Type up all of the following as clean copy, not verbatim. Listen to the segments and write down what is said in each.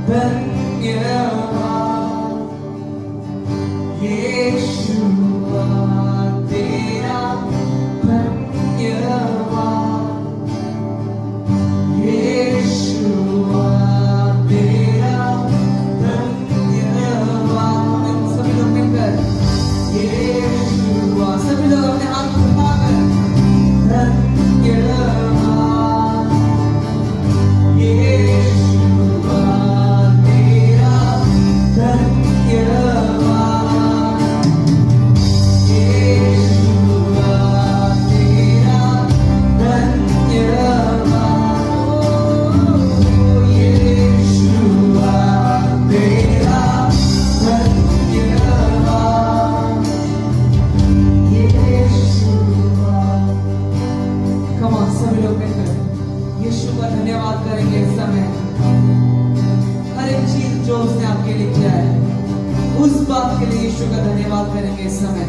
धन्यवाद यीशुआ तेरा धन्यवाद यीशुआ तेरा धन्यवाद। सभी लोग मिलकर यीशुआ, सभी लोग अपने हाथ उठाकर धन्यवाद यीशुआ तेरा धन्यवाद यीशुआ तेरा धन्यवाद यीशुआ तेरा धन्यवाद यीशुआ। Come on, सभी लोग मिलकर यीशु का धन्यवाद करेंगे इस समय। हर एक चीज जो उसने आपके लिए किया है उस बात के लिए यीशु का धन्यवाद करेंगे इस समय।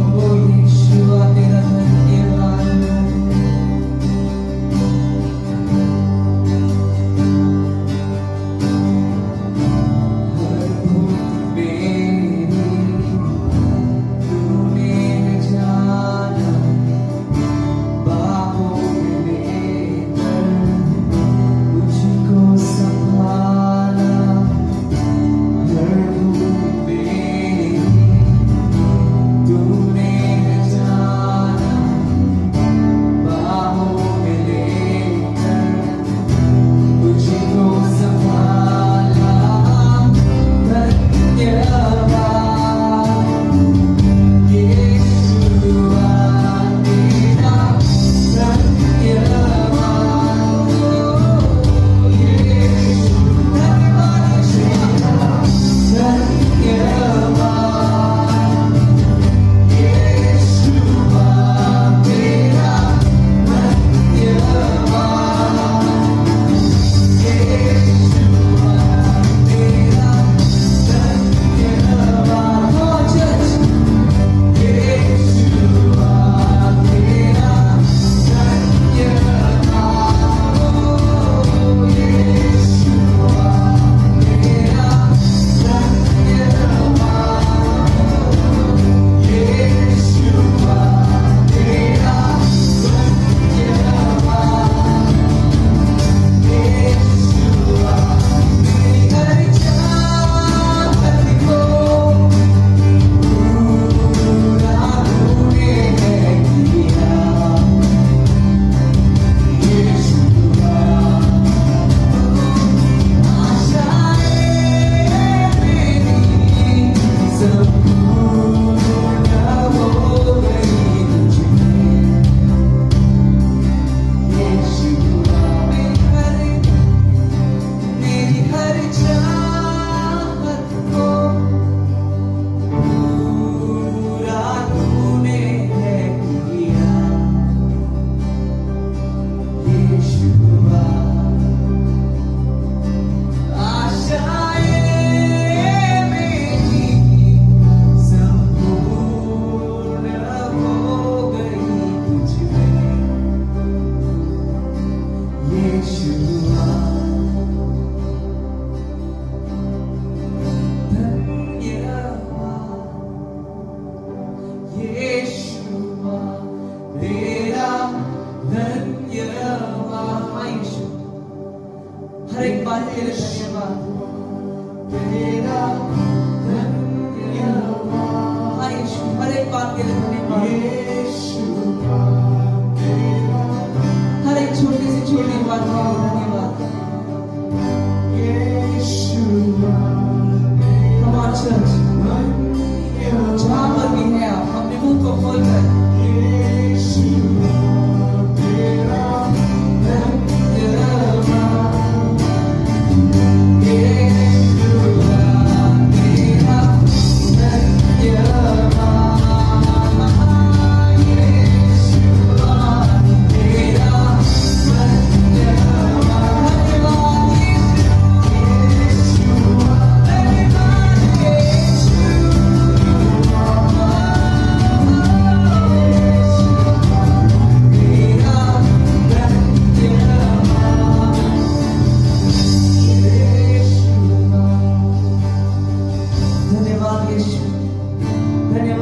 ओ यीशुआ तेरा धन्यवाद। हर भूख मेरी तूने जाना, बाहों में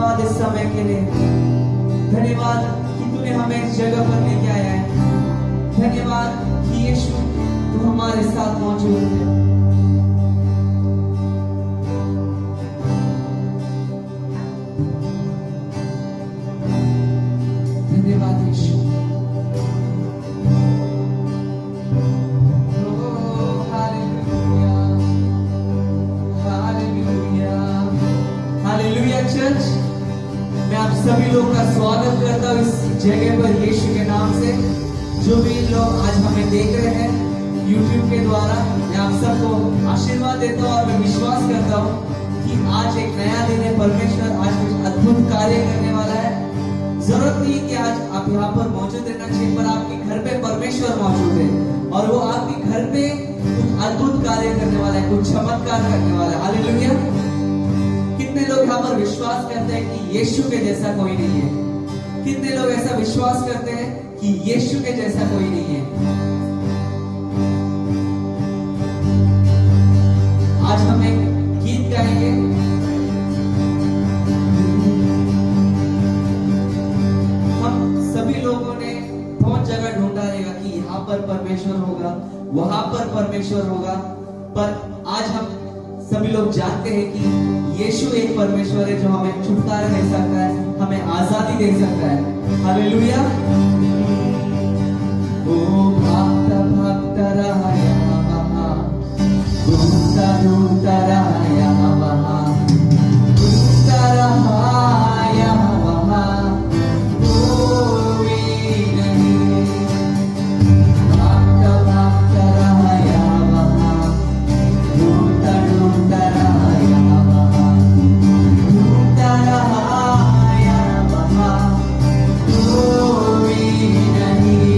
धन्यवाद इस समय के लिए। धन्यवाद कि तूने हमें इस जगह पर लेके आया है। धन्यवाद कि यीशु तू हमारे साथ मौजूद है। धन्यवाद यीशु। हालेलुया चर्च, मैं आप सभी लोग का स्वागत करता हूँ इस जगह पर यीशु के नाम से। जो भी लोग आज हमें देख रहे हैं YouTube के द्वारा, मैं आप सबको आशीर्वाद देता हूँ और मैं विश्वास करता हूँ कि आज एक नया दिन है। परमेश्वर आज कुछ अद्भुत कार्य करने वाला है। जरूरत नहीं कि आज आप यहाँ पर मौजूद रहना चाहिए, पर आपके घर पे परमेश्वर मौजूद है और वो आपके घर पे कुछ अद्भुत कार्य करने वाला है, कुछ चमत्कार करने वाला है। हालेलुया। कितने लोग यहाँ पर विश्वास करते हैं कि यीशु के जैसा कोई नहीं है? कितने लोग ऐसा विश्वास करते हैं कि यीशु के जैसा कोई नहीं है? आज हम एक गीत गाएंगे। हम सभी लोगों ने बहुत जगह ढूंढा रहेगा कि यहाँ पर परमेश्वर होगा, वहां पर परमेश्वर होगा, पर आज हम सभी लोग जानते हैं कि यीशु एक परमेश्वर है जो हमें छुटकारा दे सकता है, हमें आजादी दे सकता है। हालेलुया। ओ भागता भागता रहा यहाँ वहाँ, ढूंढता ढूंढता रहा यहाँ वहाँ, ढूंढता रहा यहाँ वहाँ, कोई नहीं। भागता भागता रहा यहाँ वहाँ, ढूंढता ढूंढता रहा यहाँ वहाँ, ढूंढता रहा यहाँ वहाँ, कोई नहीं।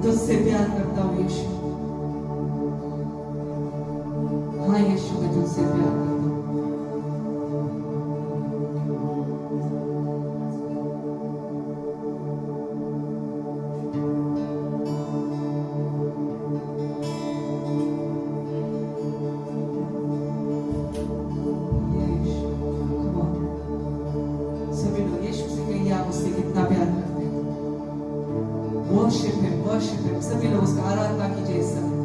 तुझसे प्यार करता हूँ यीशु। हाँ यीशु, मैं तुझसे प्यार करता हूँ। यीशु, come on। सभी लोग यीशु से कहिए आप उससे कितना प्यार करते हैं। वर्शिप हिम, सभी लोग उसका आराधना कीजिए इस समय।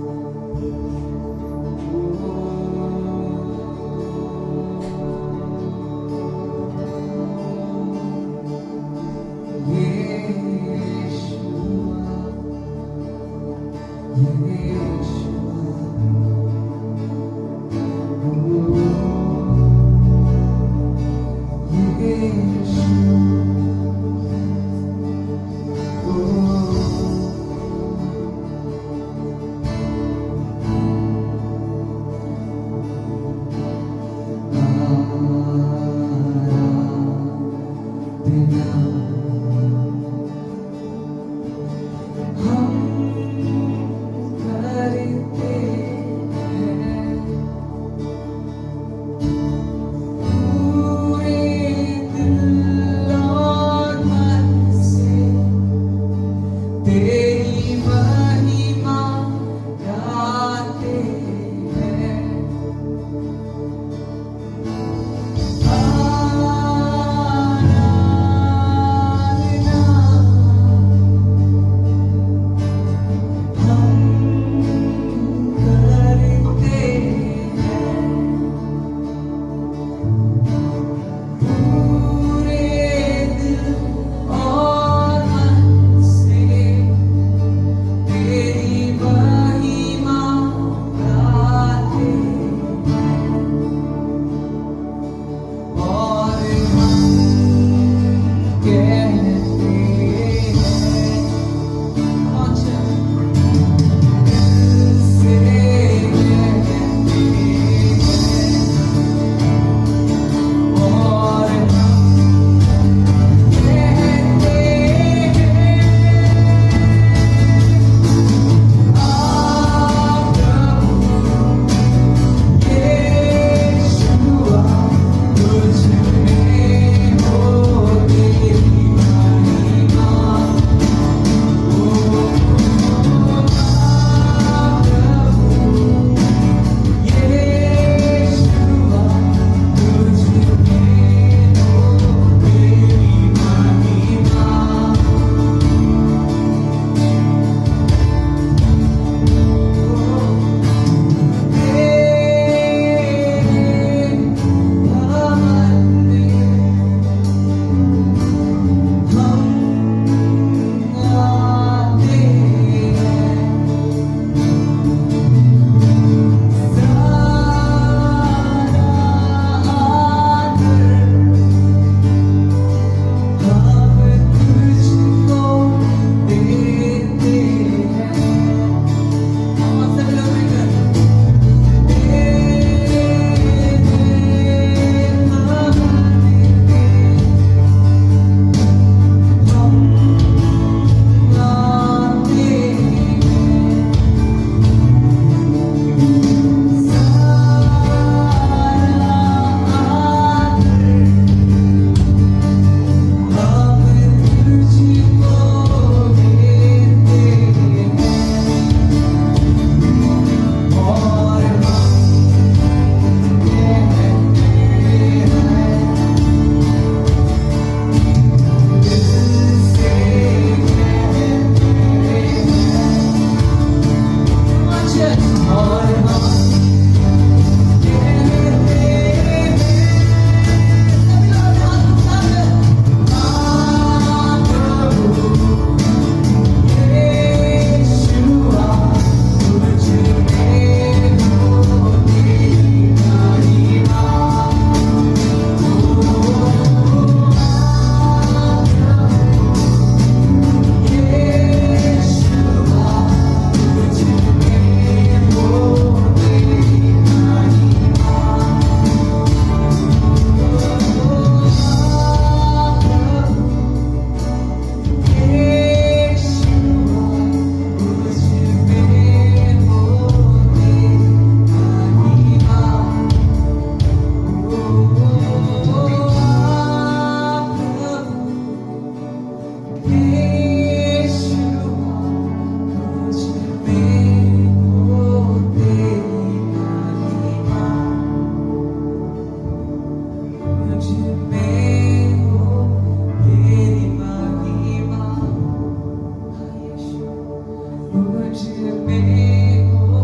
में हो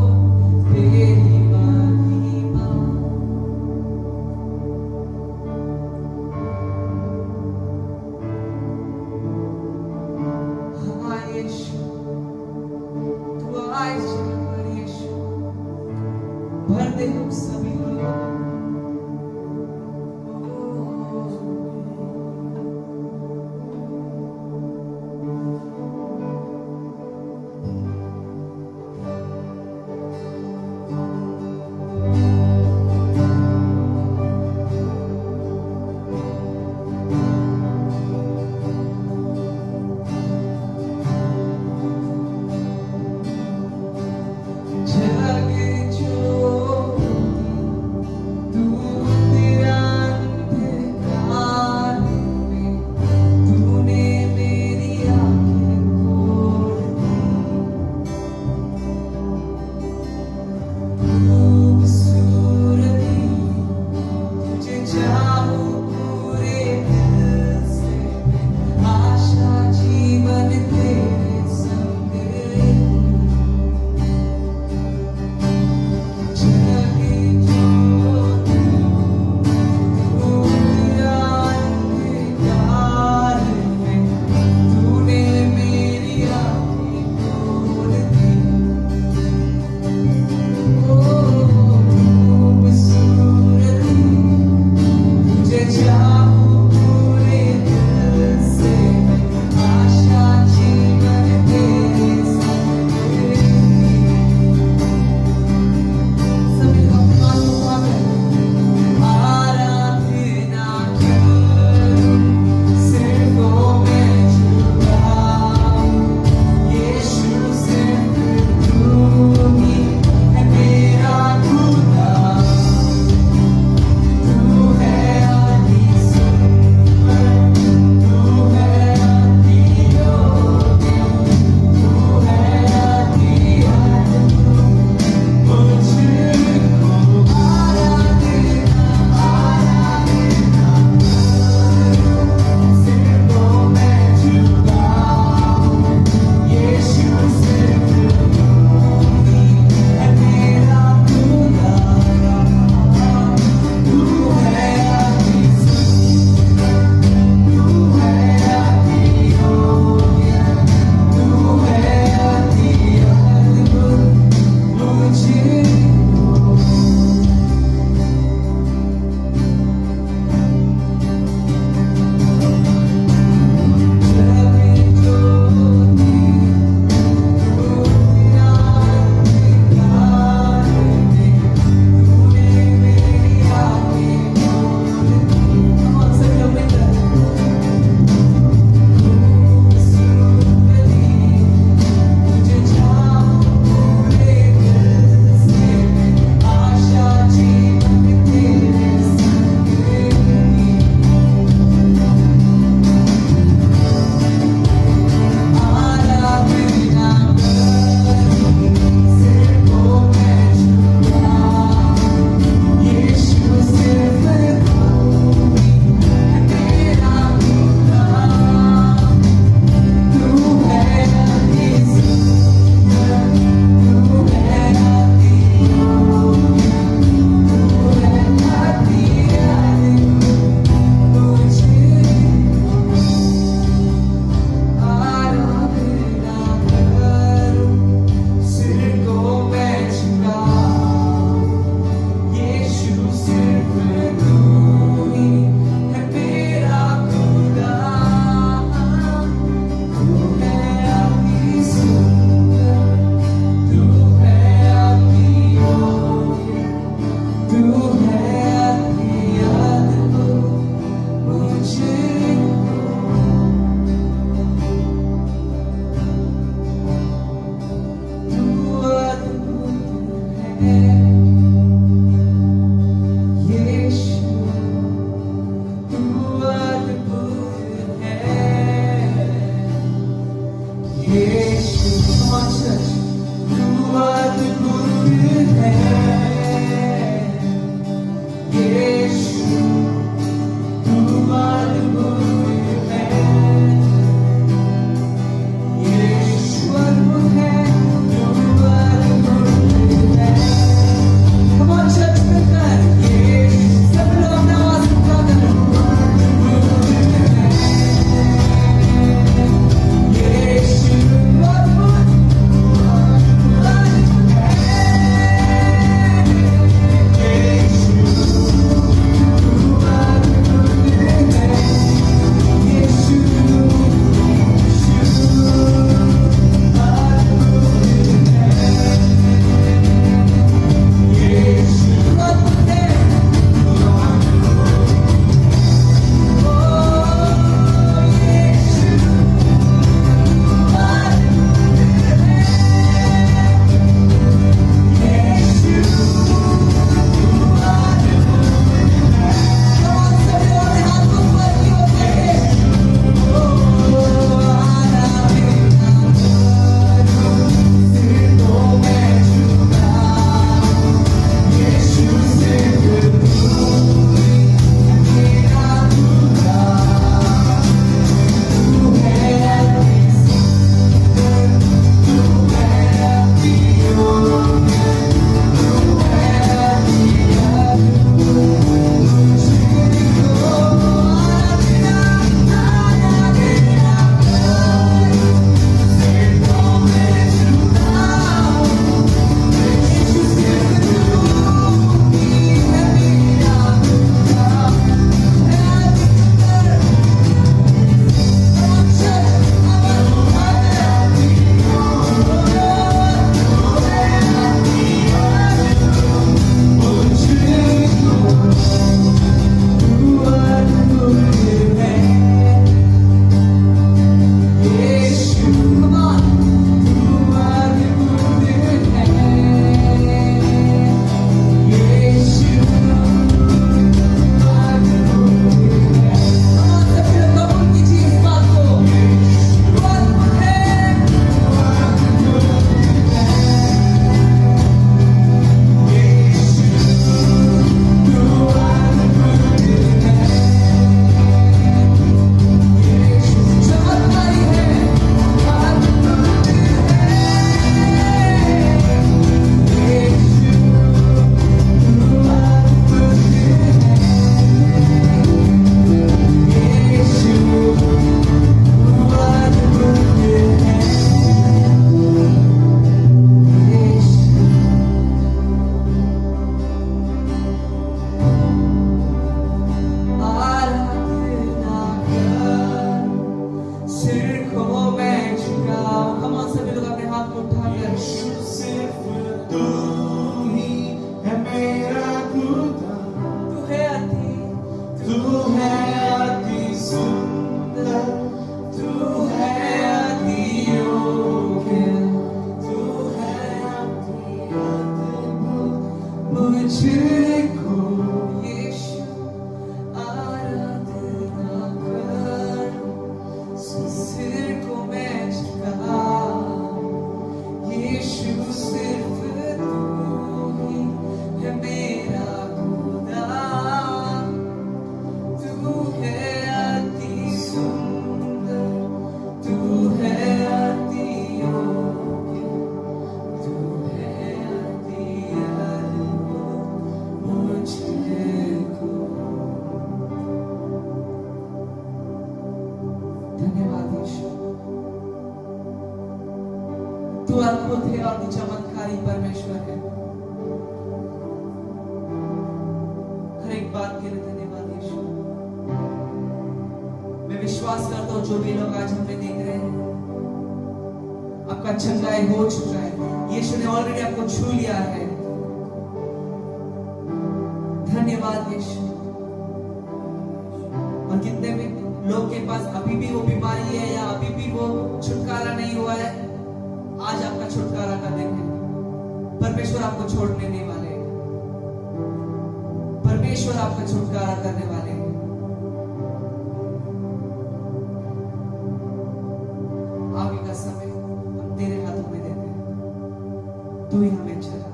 तेरी महिमा। हाँ यीशु, तू आए जगह पर यीशु, भर दे हम सभी लोगों को। जग ज्योति चेहरे को यीशु आराधना कर, सिर को मैं झुका, यीशु सिर्फ तू ही है मेरा खुदा, तू है अति सुंदर, तू है अति योग्य, तू है अति अद्भुत मुझको। धन्यवाद यीशु, तू अद्भुत है और तू चमत्कारी परमेश्वर है। हर एक बात के लिए धन्यवाद यीशु। मैं विश्वास करता हूं जो भी लोग आज हमें देख रहे हैं, आपका चंगाई हो चुका है, यीशु ने ऑलरेडी आपको छू लिया है। धन्यवाद यीशु। और कितने भी लोग के पास अभी भी वो बीमारी है या अभी भी वो छुटकारा नहीं हुआ है, आज आपका छुटकारा का दिन है। परमेश्वर आपको छोड़ने नहीं वाले हैं। परमेश्वर आपका छुटकारा करने वाले हैं। आगे का समय हम तेरे हाथों में देते हैं, तू ही हमें चला।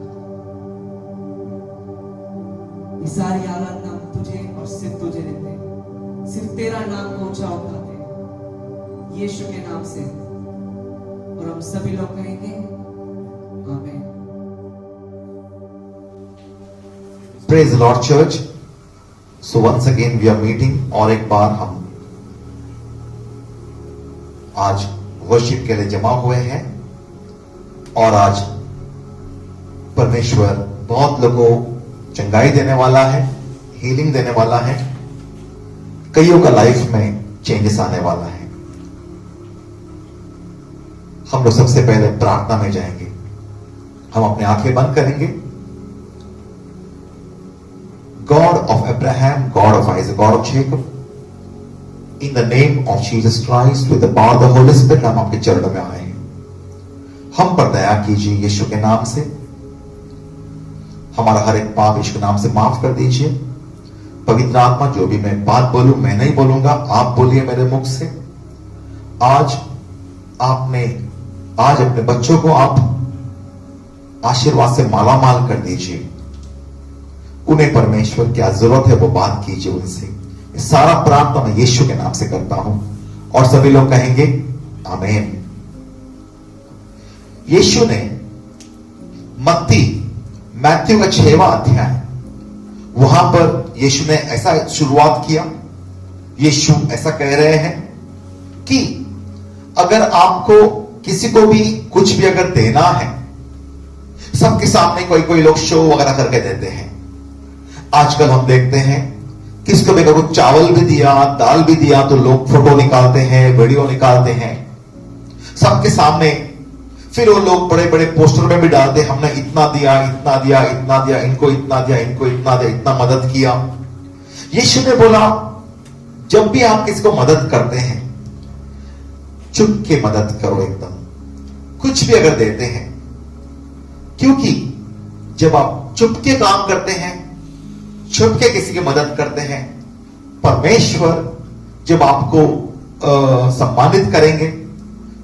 ये सारी आराधना हम तुझे और सिर्फ तुझे देते हैं, सिर्फ तेरा नाम को ऊंचा उठाते हैं, यीशु के नाम से। और हम सभी लोग कहेंगे आमीन। Praise the Lord Church. So once again we are meeting, और एक बार हम आज वर्शिप के लिए जमा हुए हैं। और आज परमेश्वर बहुत लोगों को चंगाई देने वाला है, हीलिंग देने वाला है, कईयों का लाइफ में चेंजेस आने वाला है। हम लोग सबसे पहले प्रार्थना में जाएंगे। हम अपने आंखें बंद करेंगे। God of Abraham, God of Isaac, God of Jacob, in the name of Jesus Christ, with the power of the Holy Spirit, हम आपके चरणों में आए हैं। हम पर दया कीजिए यीशु के नाम से। हमारा हर एक पाप यीशु के नाम से माफ कर दीजिए। पवित्र आत्मा, जो भी मैं बात बोलूं मैं नहीं बोलूंगा, आप बोलिए मेरे मुख से। आज अपने बच्चों को आप आशीर्वाद से मालामाल कर दीजिए। उन्हें परमेश्वर क्या जरूरत है वो बात कीजिए उनसे। सारा प्रार्थना मैं यीशु के नाम से करता हूं और सभी लोग कहेंगे आमीन। यीशु ने मैथ्यू का 6वां अध्याय, वहां पर यीशु ने ऐसा शुरुआत किया। यीशु ऐसा कह रहे हैं कि अगर आपको किसी को भी कुछ भी अगर देना है, सबके सामने कोई लोग शो वगैरह करके देते हैं। आजकल हम देखते हैं किसको भी अगर चावल भी दिया, दाल भी दिया, तो लोग फोटो निकालते हैं, वीडियो निकालते हैं सबके सामने। फिर वो लोग बड़े बड़े पोस्टर में भी डालते, हमने इतना दिया, इतना दिया, इतना दिया, इनको इतना दिया, इनको इतना दिया, इतना मदद किया। यीशु ने बोला, जब भी आप किसी को मदद करते हैं, चुप के मदद करो एकदम, कुछ भी अगर देते हैं। क्योंकि जब आप चुप के काम करते हैं, छुप के किसी की मदद करते हैं, परमेश्वर जब आपको सम्मानित करेंगे,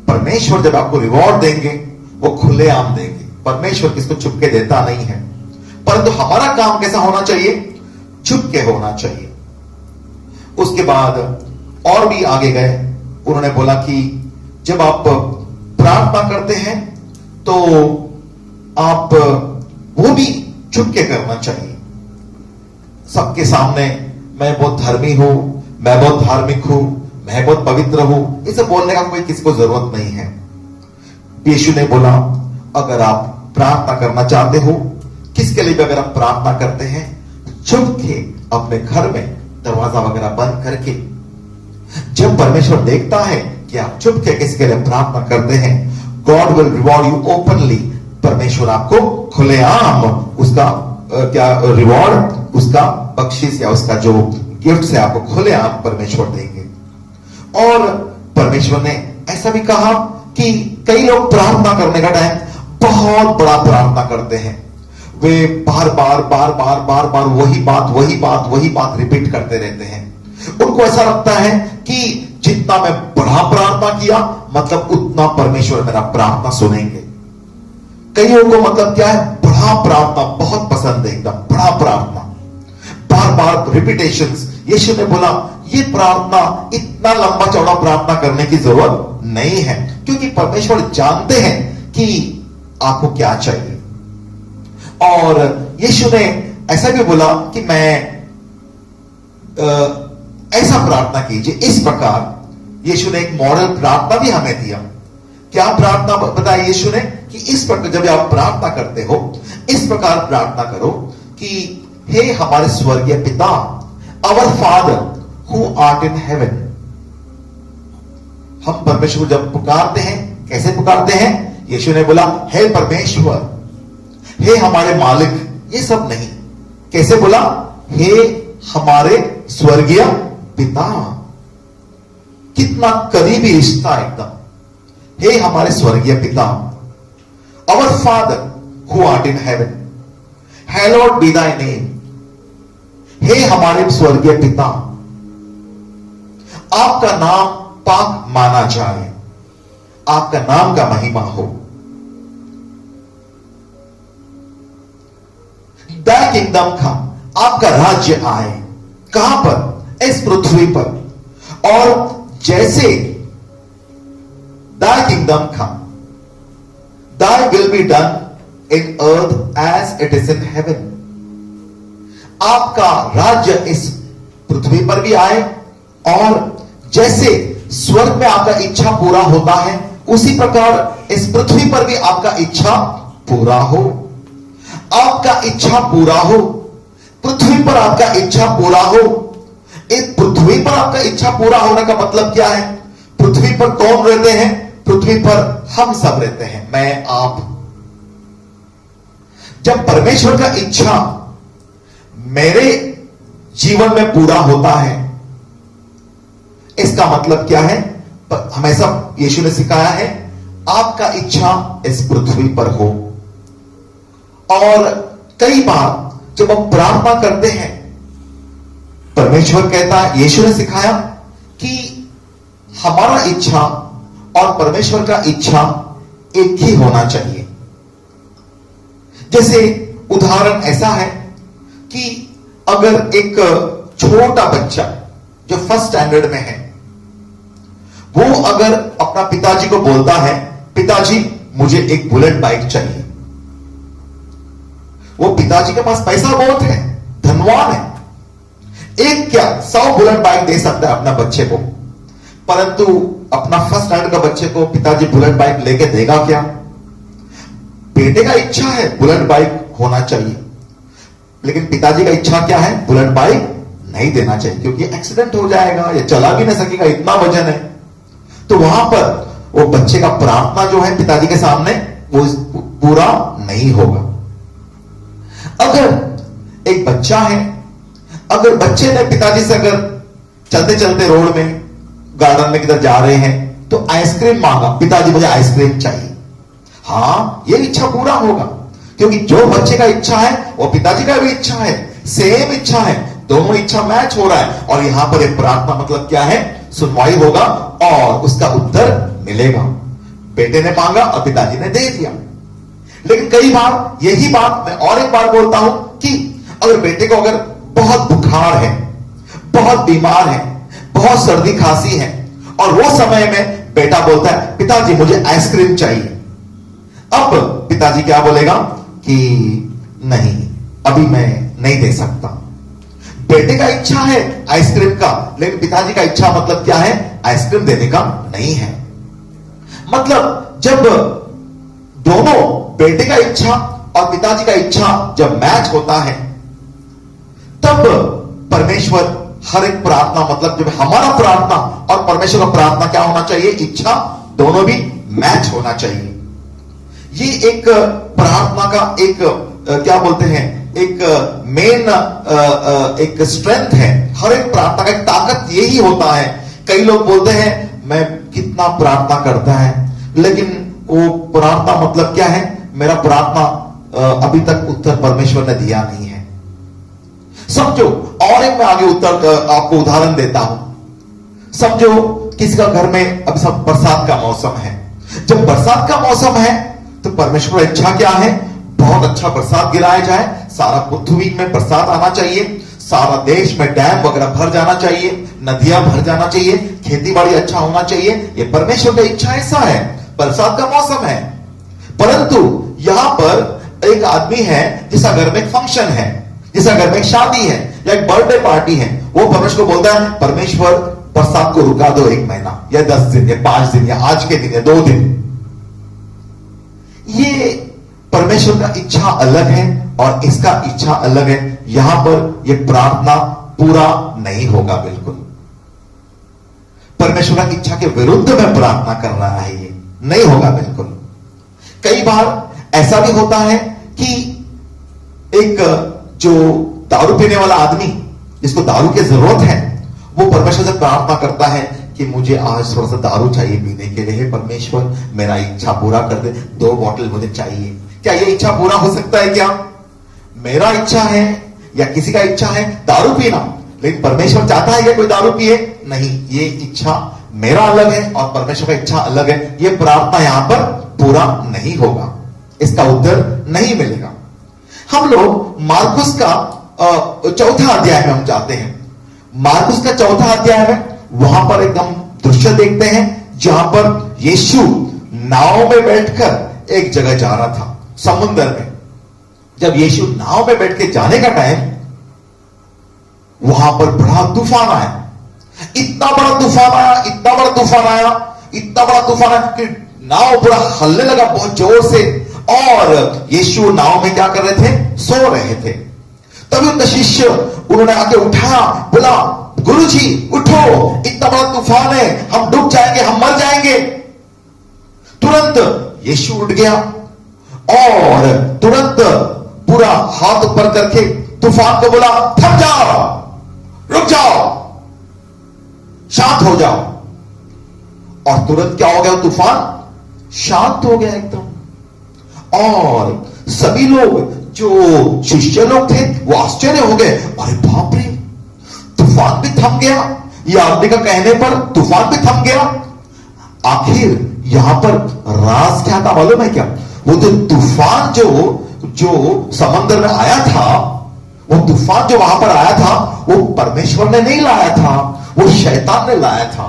परमेश्वर जब आपको रिवॉर्ड देंगे, वो खुलेआम देंगे। परमेश्वर किसको छुप के देता नहीं है। परंतु हमारा काम कैसा होना चाहिए? छुप के होना चाहिए। उसके बाद और भी आगे गए, उन्होंने बोला कि जब आप प्रार्थना करते हैं तो आप वो भी छुप के करना चाहिए। सबके सामने मैं बहुत धर्मी हूं, मैं बहुत धार्मिक हूं, मैं बहुत पवित्र हूं, इसे बोलने का कोई किसी को जरूरत नहीं है। यीशु ने बोला, अगर आप प्रार्थना करना चाहते हो, किसके लिए भी अगर आप प्रार्थना करते हैं, छुप के अपने घर में दरवाजा वगैरह बंद करके, जब परमेश्वर देखता है कि आप छुप के किसी के लिए प्रार्थना करते हैं, God will reward you openly. परमेश्वर आपको खुलेआम उसका क्या रिवॉर्ड, उसका बख्शिश या उसका जो गिफ्ट है आपको खुलेआम परमेश्वर देंगे। और परमेश्वर ने ऐसा भी कहा कि कई लोग प्रार्थना करने का टाइम बहुत बड़ा प्रार्थना करते हैं, वे बार बार वही बात रिपीट करते रहते हैं। उनको ऐसा लगता है कि जितना मैं बड़ा प्रार्थना किया मतलब उतना परमेश्वर मेरा प्रार्थना सुनेंगे। कईयों को मतलब क्या है, बड़ा प्रार्थना बहुत पसंद है, एकदम बड़ा प्रार्थना, बार बार रिपीटेशंस। यीशु ने बोला ये प्रार्थना, इतना लंबा चौड़ा प्रार्थना करने की जरूरत नहीं है, क्योंकि परमेश्वर जानते हैं कि आपको क्या चाहिए। और यीशु ने ऐसा भी बोला कि मैं ऐसा प्रार्थना कीजिए इस प्रकार। यीशु ने एक मॉडल प्रार्थना भी हमें दिया। क्या प्रार्थना बताया यीशु ने कि इस प्रकार जब आप प्रार्थना करते हो इस प्रकार प्रार्थना करो कि हे हमारे स्वर्गीय पिता, our father who art in heaven. हम परमेश्वर जब पुकारते हैं कैसे पुकारते हैं? यीशु ने बोला हे परमेश्वर, हे हमारे मालिक, ये सब नहीं। कैसे बोला? हे हमारे स्वर्गीय पिता। कितना करीबी रिश्ता एकदम। हे हमारे स्वर्गीय पिता, our father who art in heaven, hallowed be thy name. हे हमारे स्वर्गीय पिता, आपका नाम पाक माना जाए, आपका नाम का महिमा हो। दाई किंगडम का, आपका राज्य आए। कहां पर? इस पृथ्वी पर। और जैसे दाई किंगडम का, thy will be done in earth as it is in heaven. आपका राज्य इस पृथ्वी पर भी आए और जैसे स्वर्ग में आपका इच्छा पूरा होता है उसी प्रकार इस पृथ्वी पर भी आपका इच्छा पूरा हो। आपका इच्छा पूरा हो, पृथ्वी पर आपका इच्छा पूरा हो। इस पृथ्वी पर आपका इच्छा पूरा होने का मतलब क्या है? पृथ्वी पर कौन रहते हैं? पृथ्वी पर हम सब रहते हैं, मैं आप। जब परमेश्वर का इच्छा मेरे जीवन में पूरा होता है इसका मतलब क्या है? हमेशा यीशु ने सिखाया है आपका इच्छा इस पृथ्वी पर हो। और कई बार जब हम प्रार्थना करते हैं परमेश्वर कहता है, यीशु ने सिखाया कि हमारा इच्छा और परमेश्वर का इच्छा एक ही होना चाहिए। जैसे उदाहरण ऐसा है कि अगर एक छोटा बच्चा जो फर्स्ट स्टैंडर्ड में है वो अगर अपना पिताजी को बोलता है पिताजी मुझे एक बुलेट बाइक चाहिए, वो पिताजी के पास पैसा बहुत है, धनवान है, एक क्या 100 बुलेट बाइक दे सकता है अपना बच्चे को, परंतु अपना फर्स्ट स्टैंडर्ड का बच्चे को पिताजी बुलेट बाइक लेके देगा क्या? बेटे का इच्छा है बुलेट बाइक होना चाहिए, लेकिन पिताजी का इच्छा क्या है? बुलेट बाइक नहीं देना चाहिए क्योंकि एक्सीडेंट हो जाएगा या चला भी नहीं सकेगा, इतना वजन है। तो वहां पर वो बच्चे का प्रार्थना जो है पिताजी के सामने वो पूरा नहीं होगा। अगर एक बच्चा है, अगर बच्चे ने पिताजी से अगर चलते चलते रोड में गार्डन में किधर जा रहे हैं तो आइसक्रीम मांगा, पिताजी मुझे आइसक्रीम चाहिए, हां ये इच्छा पूरा होगा क्योंकि जो बच्चे का इच्छा है वो पिताजी का भी इच्छा है, सेम इच्छा है, दोनों इच्छा मैच हो रहा है। और यहां पर एक प्रार्थना मतलब क्या है? सुनवाई होगा और उसका उत्तर मिलेगा। बेटे ने मांगा और पिताजी ने दे दिया। लेकिन कई बार यही बात मैं और एक बार बोलता हूं कि अगर बेटे को अगर बहुत बुखार है, बहुत बीमार है, बहुत सर्दी खांसी है और वो समय में बेटा बोलता है पिताजी मुझे आइसक्रीम चाहिए, अब पिताजी क्या बोलेगा कि नहीं अभी मैं नहीं दे सकता। बेटे का इच्छा है आइसक्रीम का, लेकिन पिताजी का इच्छा मतलब क्या है? आइसक्रीम देने का नहीं है। मतलब जब दोनों बेटे का इच्छा और पिताजी का इच्छा जब मैच होता है तब परमेश्वर हर एक प्रार्थना मतलब जब हमारा प्रार्थना और परमेश्वर का प्रार्थना क्या होना चाहिए? इच्छा दोनों भी मैच होना चाहिए। ये एक प्रार्थना का एक क्या बोलते हैं, एक मेन एक स्ट्रेंथ है। हर एक प्रार्थना का एक ताकत यही होता है। कई लोग बोलते हैं मैं कितना प्रार्थना करता है, लेकिन वो प्रार्थना मतलब क्या है? मेरा प्रार्थना अभी तक उत्तर परमेश्वर ने दिया नहीं है। समझो, और एक मैं आगे उत्तर आपको उदाहरण देता हूं। समझो किसी का घर में अब सब बरसात का मौसम है। जब बरसात का मौसम है तो परमेश्वर इच्छा क्या है? बहुत अच्छा बरसात गिराया जाए, सारा पृथ्वी में बरसात आना चाहिए, सारा देश में डैम वगैरह भर जाना चाहिए, नदियां भर जाना चाहिए, खेती बाड़ी अच्छा होना चाहिए। ये परमेश्वर की इच्छा ऐसा है, बरसात का मौसम है। परंतु यहां पर एक आदमी है जिसका घर में एक फंक्शन है, जिसका घर में एक शादी है या एक बर्थडे पार्टी है, वो परमेश्वर को बोलता है परमेश्वर बरसात को रुका दो 1 महीना या 10 दिन या 5 दिन या आज के दिन या 2 दिन। ये परमेश्वर का इच्छा अलग है और इसका इच्छा अलग है। यहां पर यह प्रार्थना पूरा नहीं होगा। बिल्कुल परमेश्वर की इच्छा के विरुद्ध में प्रार्थना कर रहा है, ये नहीं होगा बिल्कुल। कई बार ऐसा भी होता है कि एक जो दारू पीने वाला आदमी जिसको दारू की जरूरत है, वो परमेश्वर से प्रार्थना करता है कि मुझे आज थोड़ा सा दारू चाहिए पीने के लिए, परमेश्वर मेरा इच्छा पूरा कर दे, 2 बॉटल मुझे चाहिए। क्या ये इच्छा पूरा हो सकता है? क्या मेरा इच्छा है या किसी का इच्छा है दारू पीना, लेकिन परमेश्वर चाहता है कि कोई दारू पिए? नहीं, ये इच्छा मेरा अलग है और परमेश्वर का इच्छा अलग है। ये प्रार्थना यहां पर पूरा नहीं होगा, इसका उत्तर नहीं मिलेगा। हम लोग मार्कुस का 4था अध्याय में हम जाते हैं। मार्कुस का 4था अध्याय में वहां पर एकदम दृश्य देखते हैं जहां पर यीशु नाव में बैठकर एक जगह जा रहा था, समुद्र में। जब यीशु नाव में बैठ के जाने का टाइम, वहां पर बड़ा तूफान आया। इतना बड़ा तूफान आया, इतना बड़ा तूफान आया, इतना बड़ा तूफान आया कि नाव पूरा हिलने लगा बहुत जोर से। और यीशु नाव में क्या कर रहे थे? सो रहे थे। तभी उनके शिष्य उन्होंने आके उठाया, बोला गुरुजी उठो, इतना बड़ा तूफान है, हम डूब जाएंगे, हम मर जाएंगे। तुरंत यीशु उठ गया और तुरंत पूरा हाथ ऊपर करके तूफान को बोला थम जाओ, रुक जाओ, शांत हो जाओ। और तुरंत क्या हो गया? तूफान शांत हो गया एकदम। और सभी लोग जो शिष्य लोग थे वो आश्चर्य हो गए, अरे बाप रे, तूफान भी थम गया। ये आदमी का कहने पर तूफान भी थम गया। आखिर यहां पर राज क्या था मालूम है क्या? वो जो तूफान जो समंदर में आया था, वो तूफान जो वहां पर आया था, वो परमेश्वर ने नहीं लाया था, वो शैतान ने लाया था।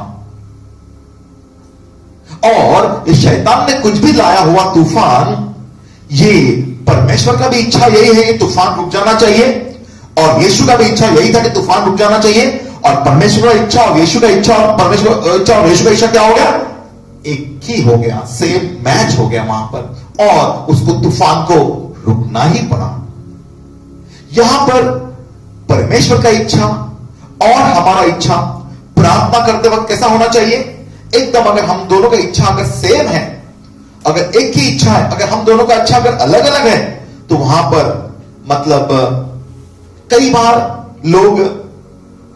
और इस शैतान ने कुछ भी लाया हुआ तूफान, ये परमेश्वर का भी इच्छा यही है कि तूफान रुक जाना चाहिए, और यीशु का भी इच्छा यही था कि तूफान रुक जाना चाहिए। और परमेश्वर का इच्छा और यीशु का इच्छा और परमेश्वर इच्छा और यीशु का इच्छा क्या हो गया? एक ही हो गया, सेम मैच हो गया वहां पर, और उसको तूफान को रुकना ही पड़ा। यहां पर परमेश्वर का इच्छा और हमारा इच्छा प्रार्थना करते वक्त कैसा होना चाहिए? एकदम, अगर हम दोनों का इच्छा अगर सेम है, अगर एक ही इच्छा है, अगर हम दोनों का इच्छा अगर अलग अलग है, तो वहां पर मतलब कई बार लोग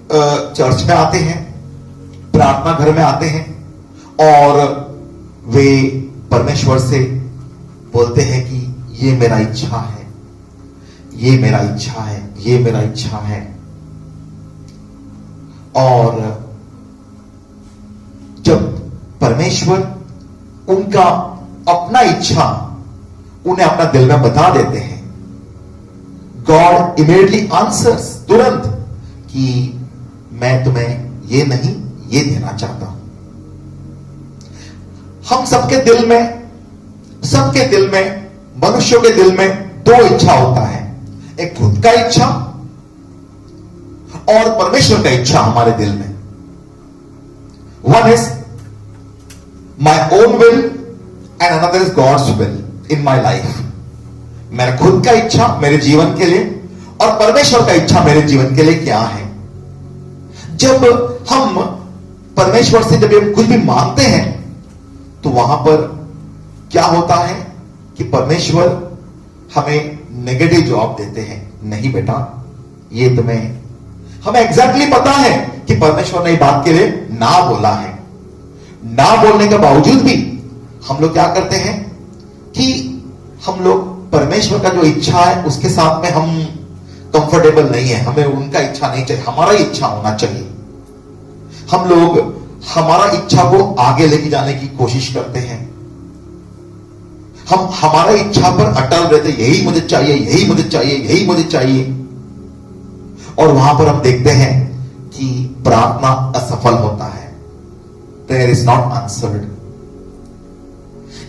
चर्च में आते हैं, प्रार्थना घर में आते हैं, और वे परमेश्वर से बोलते हैं कि ये मेरा इच्छा है, ये मेरा इच्छा है, ये मेरा इच्छा है। और जब परमेश्वर उनका अपना इच्छा उन्हें अपना दिल में बता देते हैं, गॉड इमीडिएटली आंसर्स, तुरंत, कि मैं तुम्हें ये नहीं, ये देना चाहता हूं। हम सबके दिल में, मनुष्यों के दिल में 2 इच्छा होता है, एक खुद का इच्छा और परमेश्वर का इच्छा हमारे दिल में। One is my own will and another is God's will in my life. मेरा खुद का इच्छा मेरे जीवन के लिए और परमेश्वर का इच्छा मेरे जीवन के लिए क्या है। जब हम परमेश्वर से जब हम कुछ भी मांगते हैं, तो वहां पर क्या होता है कि परमेश्वर हमें नेगेटिव जवाब देते हैं, नहीं बेटा, ये तुम्हें, हमें एग्जैक्टली पता है कि परमेश्वर ने इस बात के लिए ना बोला है। ना बोलने के बावजूद भी हम लोग क्या करते हैं कि हम लोग परमेश्वर का जो इच्छा है उसके साथ में हम कंफर्टेबल नहीं है, हमें उनका इच्छा नहीं चाहिए, हमारा ही इच्छा होना चाहिए। हम लोग हमारा इच्छा को आगे लेके जाने की कोशिश करते हैं, हम हमारा इच्छा पर अटल रहते, यही मुझे चाहिए, यही मुझे चाहिए, यही मुझे चाहिए। और वहां पर हम देखते हैं कि प्रार्थना असफल होता है, प्रेयर इज नॉट आंसर्ड।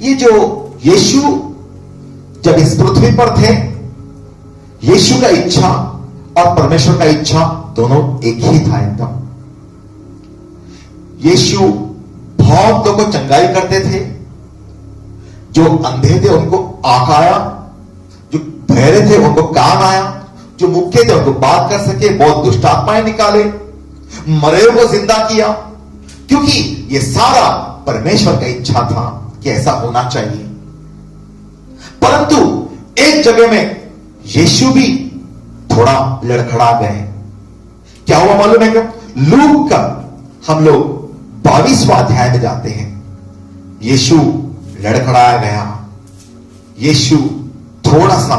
ये जो यीशु जब इस पृथ्वी पर थे, यीशु का इच्छा और परमेश्वर का इच्छा दोनों एक ही था एकदम। यीशु बहुत लोगों को चंगाई करते थे, जो अंधे थे उनको आंख आया, जो बहरे थे उनको कान आया, जो मुक्के थे उनको बात कर सके, बहुत दुष्ट आत्माएं निकाले, मरे को जिंदा किया, क्योंकि यह सारा परमेश्वर का इच्छा था कि ऐसा होना चाहिए। परंतु एक जगह में यीशु भी थोड़ा लड़खड़ा गए। क्या हुआ मालूम है क्या? लूक का हम लोग 22वां अध्याय में जाते हैं। यीशु लड़खड़ाया गया, यीशु थोड़ा सा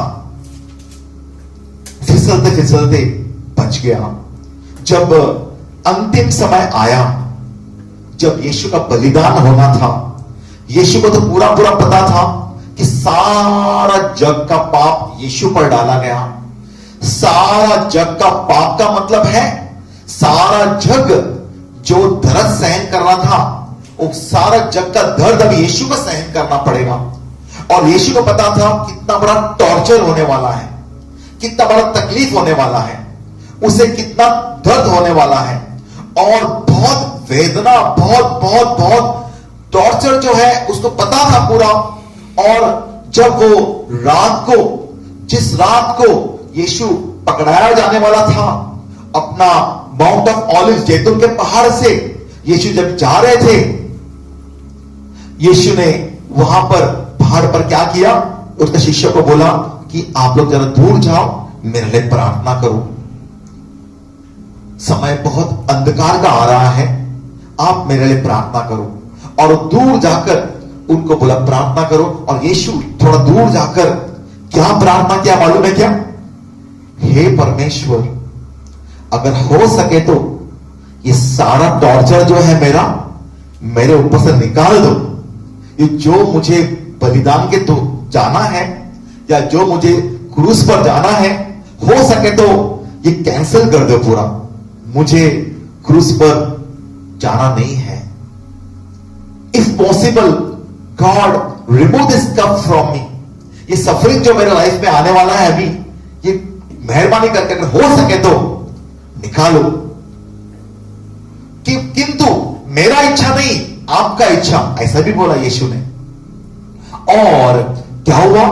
फिसलते फिसलते बच गया। जब अंतिम समय आया, जब यीशु का बलिदान होना था, यीशु को तो पूरा पूरा पता था कि सारा जग का पाप यीशु पर डाला गया। सारा जग का पाप का मतलब है सारा जग जो दर्द सहन कर रहा था, वो सारा जग का दर्द अब यीशु को सहन करना पड़ेगा। और यीशु को पता था कितना बड़ा टॉर्चर होने वाला है, कितना बड़ा तकलीफ होने वाला है, उसे कितना दर्द होने वाला है, और बहुत वेदना, बहुत बहुत बहुत टॉर्चर जो है उसको पता था पूरा। और जब वो रात को, जिस रात को यीशु पकड़ाया जाने वाला था, अपना माउंट ऑफ ऑलिव, जैतून के पहाड़ से यीशु जब जा रहे थे, यीशु ने वहां पर पहाड़ पर क्या किया? उसके शिष्य को बोला कि आप लोग जरा दूर जाओ, मेरे लिए प्रार्थना करो, समय बहुत अंधकार का आ रहा है, आप मेरे लिए प्रार्थना करो। और दूर जाकर उनको बोला प्रार्थना करो। और यीशु थोड़ा दूर जाकर क्या प्रार्थना किया मालूम है क्या? हे परमेश्वर, अगर हो सके तो ये सारा टॉर्चर जो है मेरे ऊपर से निकाल दो। ये जो मुझे बलिदान के तो जाना है, या जो मुझे क्रूस पर जाना है, हो सके तो ये कैंसिल कर दो पूरा, मुझे क्रूस पर जाना नहीं है। If possible God remove this cup from me. ये सफरिंग जो मेरे लाइफ में आने वाला है अभी, ये मेहरबानी करके अगर हो सके तो निकालो। किंतु मेरा इच्छा नहीं, आपका इच्छा, ऐसा भी बोला यीशु ने। और क्या हुआ?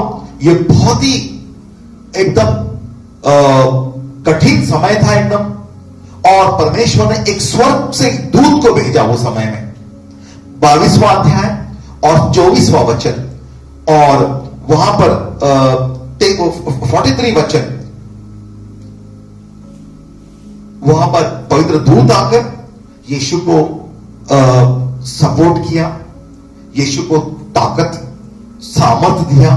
ये बहुत ही एकदम कठिन समय था एकदम, और परमेश्वर ने एक स्वर्ग से दूत को भेजा वो समय में। 22वां अध्याय और 24वां वचन, और वहां पर 43 वचन, वहां पर पवित्र दूत आकर यीशु को सपोर्ट किया, यीशु को ताकत सामर्थ दिया।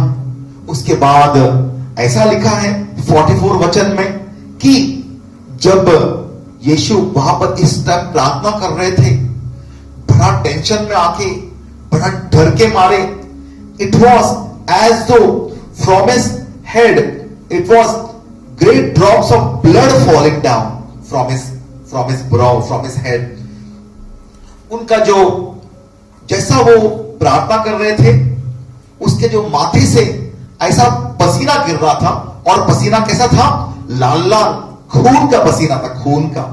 उसके बाद ऐसा लिखा है 44 वचन में कि जब यीशु वहां पर इस टाइम प्रार्थना कर रहे थे, बड़ा टेंशन में आके, बड़ा डर के मारे, इट वॉज एज दो from his head it was great drops of blood falling down from his brow, from his head. उनका जो, जैसा वो प्रार्थना कर रहे थे, उसके जो माथे से ऐसा पसीना गिर रहा था, और पसीना कैसा था? लाल लाल खून का पसीना था, खून का।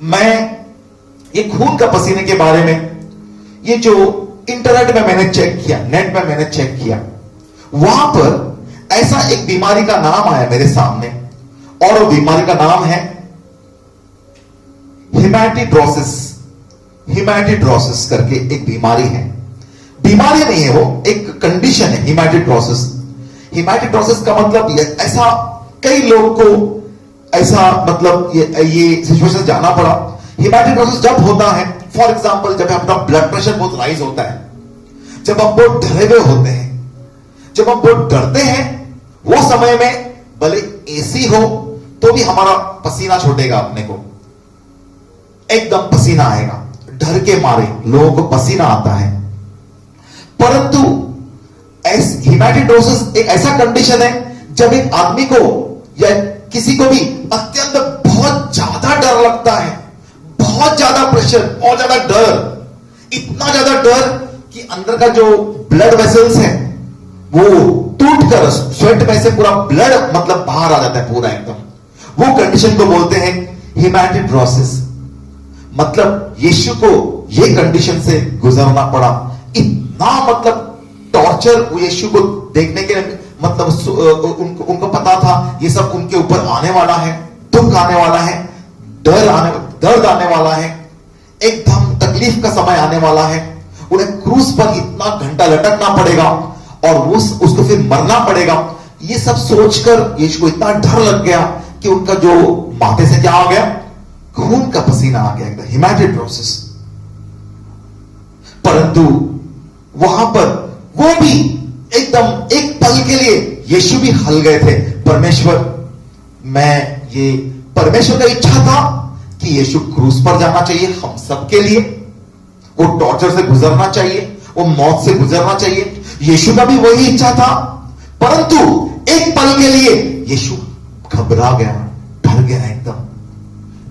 मैं ये खून का पसीने के बारे में, ये जो इंटरनेट में मैंने चेक किया, नेट में मैंने चेक किया, वहां पर ऐसा एक बीमारी का नाम आया मेरे सामने, और वो बीमारी का नाम है हिमैटिड्रोसिस। हिमैटिड्रोसिस करके एक बीमारी है, बीमारी नहीं है, वो एक कंडीशन है, हिमैटिड्रोसिस। हिमैटिड्रोसिस का मतलब ऐसा, कई लोगों को ऐसा मतलब ये सिचुएशन जाना पड़ा। हिमैटिड्रोसिस जब होता है, फॉर एग्जांपल जब अपना ब्लड प्रेशर बहुत राइज होता है, जब हम बहुत डरे हुए होते हैं, जब हम बहुत डरते हैं, वो समय में भले एसी हो तो भी हमारा पसीना छूटेगा, अपने को एकदम पसीना आएगा, डर के मारे लोगों को पसीना आता है। परंतु हेमाटाइडोसिस एक ऐसा कंडीशन है जब एक आदमी को या किसी को भी अत्यंत बहुत ज्यादा डर लगता है, बहुत ज्यादा प्रेशर, बहुत ज्यादा डर, इतना ज्यादा डर कि अंदर का जो ब्लड वेसल्स है वो टूटकर स्वेट में से पूरा ब्लड मतलब बाहर आ जाता है पूरा एकदम, वो कंडीशन को बोलते हैं हेमाटाइडोसिस। मतलब यीशु को ये कंडीशन से गुजरना पड़ा, इतना मतलब टॉर्चर यीशु को देखने के मतलब उनको पता था ये सब उनके ऊपर आने वाला है, दुख आने वाला है, दर्द आने वाला है, एकदम तकलीफ का समय आने वाला है, उन्हें क्रूस पर इतना घंटा लटकना पड़ेगा और उसको फिर मरना पड़ेगा। ये सब सोचकर यीशु को इतना डर लग गया कि उनका जो माथे से क्या आ गया, खून का पसीना आ गया, एकदम हेमाटाइडोसिस। परंतु वहां पर वो भी एकदम एक पल के लिए यीशु भी हल गए थे। परमेश्वर का इच्छा था कि यीशु क्रूस पर जाना चाहिए हम सबके लिए, वो टॉर्चर से गुजरना चाहिए, वो मौत से गुजरना चाहिए, यीशु का भी वही इच्छा था। परंतु एक पल के लिए यीशु घबरा गया, डर गया एकदम।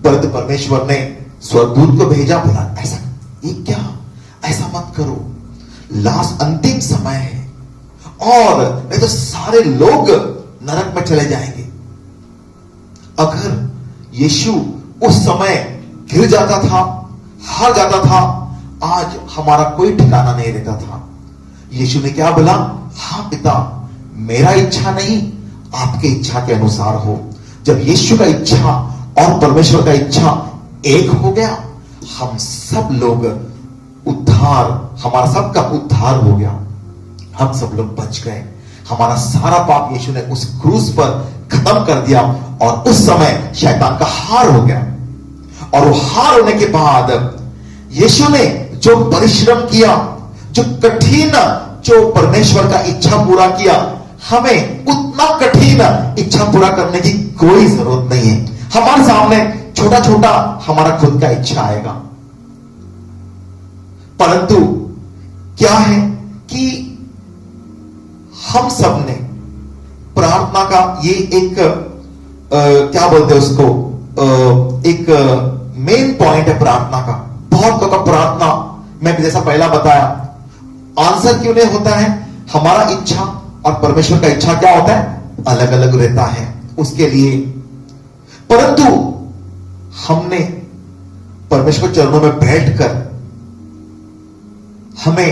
परंतु परमेश्वर ने स्वर्गदूत को भेजा, बोला ऐसा ये क्या, ऐसा मत करो, लास्ट अंतिम समय है और नहीं तो सारे लोग नरक में चले जाएंगे। अगर यीशु उस समय गिर जाता था, हार जाता था, आज हमारा कोई ठिकाना नहीं रहता था। यीशु ने क्या बोला, हाँ पिता, मेरा इच्छा नहीं आपकी इच्छा के अनुसार हो। जब यीशु का इच्छा और परमेश्वर का इच्छा एक हो गया, हम सब लोग उद्धार, हमारा सबका उद्धार हो गया, हम सब लोग बच गए। हमारा सारा पाप यीशु ने उस क्रूस पर खत्म कर दिया और उस समय शैतान का हार हो गया। और वो हार होने के बाद यीशु ने जो परिश्रम किया, जो कठिन, जो परमेश्वर का इच्छा पूरा किया, हमें उतना कठिन इच्छा पूरा करने की कोई जरूरत नहीं है। हमारे सामने छोटा छोटा हमारा खुद का इच्छा आएगा। परंतु क्या है कि हम सब ने प्रार्थना का ये एक क्या बोलते हैं उसको, एक मेन पॉइंट है प्रार्थना का। बहुत लोग का प्रार्थना मैं जैसा पहला बताया आंसर क्यों नहीं होता है, हमारा इच्छा और परमेश्वर का इच्छा क्या होता है, अलग अलग रहता है उसके लिए। परंतु हमने परमेश्वर के चरणों में बैठकर हमें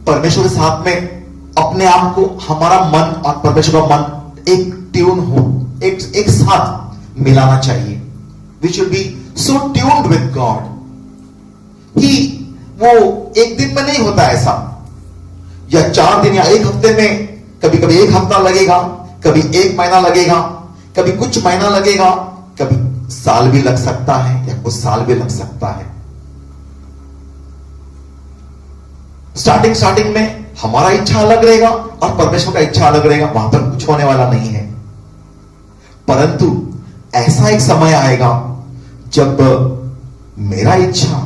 परमेश्वर के साथ में अपने आप को, हमारा मन और परमेश्वर का मन एक ट्यून हो, एक साथ मिलाना चाहिए। We should be so tuned with God कि वो एक दिन में नहीं होता ऐसा, या 4 दिन या 1 हफ्ते में, कभी कभी 1 हफ्ता लगेगा, कभी 1 महीना लगेगा, कभी कुछ महीना लगेगा, कभी साल भी लग सकता है या कुछ साल भी लग सकता है। स्टार्टिंग में हमारा इच्छा अलग रहेगा और परमेश्वर का इच्छा अलग रहेगा, वहां पर कुछ होने वाला नहीं है। परंतु ऐसा एक समय आएगा जब मेरा इच्छा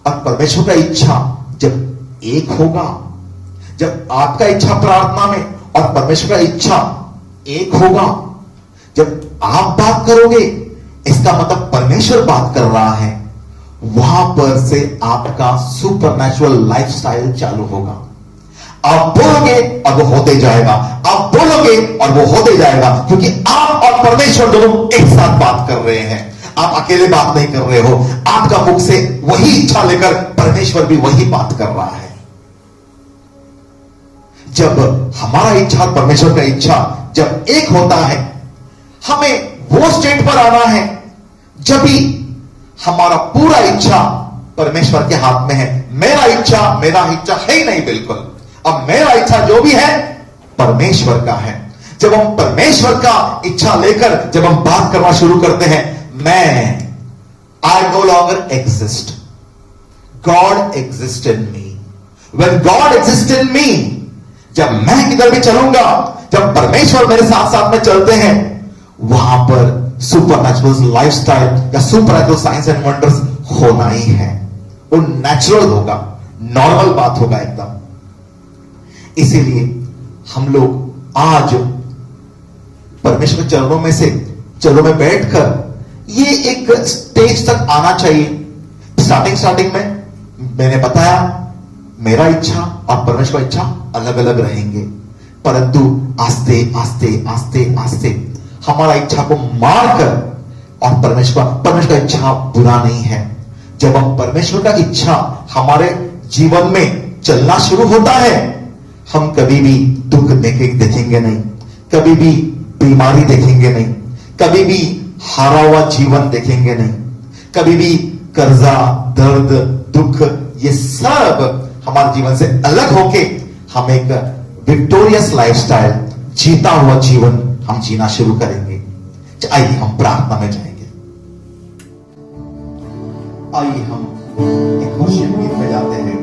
और परमेश्वर का इच्छा जब एक होगा, जब आपका इच्छा प्रार्थना में और परमेश्वर का इच्छा एक होगा, जब आप बात करोगे इसका मतलब परमेश्वर बात कर रहा है, वहां पर से आपका सुपरनैचुरल लाइफस्टाइल चालू होगा। आप बोलोगे और वो होते जाएगा, आप बोलोगे और वो होते जाएगा, क्योंकि आप और परमेश्वर दोनों एक साथ बात कर रहे हैं। आप अकेले बात नहीं कर रहे हो, आपका मुख से वही इच्छा लेकर परमेश्वर भी वही बात कर रहा है। जब हमारा इच्छा और परमेश्वर का इच्छा जब एक होता है, हमें वो स्टेट पर आना है जब भी हमारा पूरा इच्छा परमेश्वर के हाथ में है। मेरा इच्छा है ही नहीं बिल्कुल, अब मेरा इच्छा जो भी है परमेश्वर का है। जब हम परमेश्वर का इच्छा लेकर जब हम बात करना शुरू करते हैं, I no longer exist, God exists in me. When God exists in me, जब मैं किधर भी चलूंगा, जब परमेश्वर मेरे साथ साथ में चलते हैं, वहां पर सुपरनैचुरल लाइफस्टाइल या सुपरनैचुरल साइंस एंड वंडर्स होना ही है। वो नेचुरल होगा, नॉर्मल बात होगा एकदम। इसीलिए हम लोग आज परमेश्वर के चरणों में बैठकर ये एक स्टेज तक आना चाहिए। स्टार्टिंग में मैंने बताया मेरा इच्छा और परमेश्वर की इच्छा अलग अलग रहेंगे, परंतु आस्ते आस्ते आस्ते आस्ते हमारा इच्छा को मारकर, और परमेश्वर का इच्छा बुरा नहीं है। जब हम परमेश्वर का इच्छा हमारे जीवन में चलना शुरू होता है, हम कभी भी दुख देखेंगे नहीं, कभी भी बीमारी देखेंगे नहीं, कभी भी हारा हुआ जीवन देखेंगे नहीं, कभी भी कर्जा, दर्द, दुख, ये सब हमारे जीवन से अलग होके हम एक विक्टोरियस लाइफस्टाइल, जीता हुआ जीवन हम जीना शुरू करेंगे। आइए हम प्रार्थना में जाएंगे। आइए हम एक वर्शिप गीत में जाते हैं।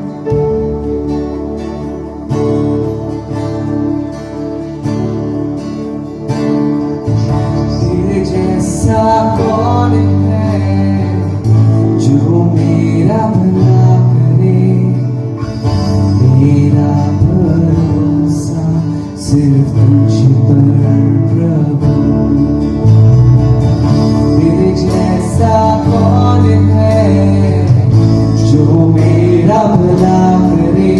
तेरे जैसा कौन है जो मेरा भला करे, मेरा भरोसा सिर्फ तुझ पर प्रभु। तेरे जैसा कौन है जो मेरा भला करे,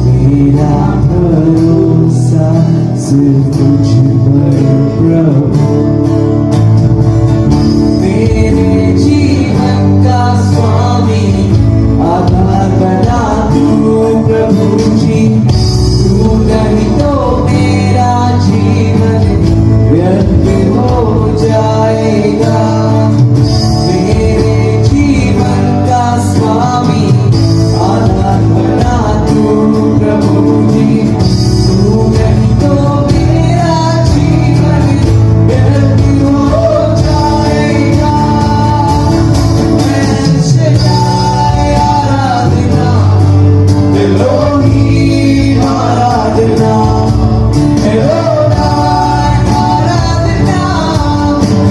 मेरा भरोसा सिर्फ तुझ पर प्रभु। मेरे जीवन का स्वामी आधार बना तू प्रभु जी, तू नहीं तो मेरा जीवन व्यर्थ हो जाएगा। मेरे जीवन का स्वामी आधार बना तू प्रभु जी, तू नहीं तो मेरा जीवन व्यर्थ हो जाएगा। मैं सजाए आराधना, एलोहीम आराधना, एलोनाय आराधना,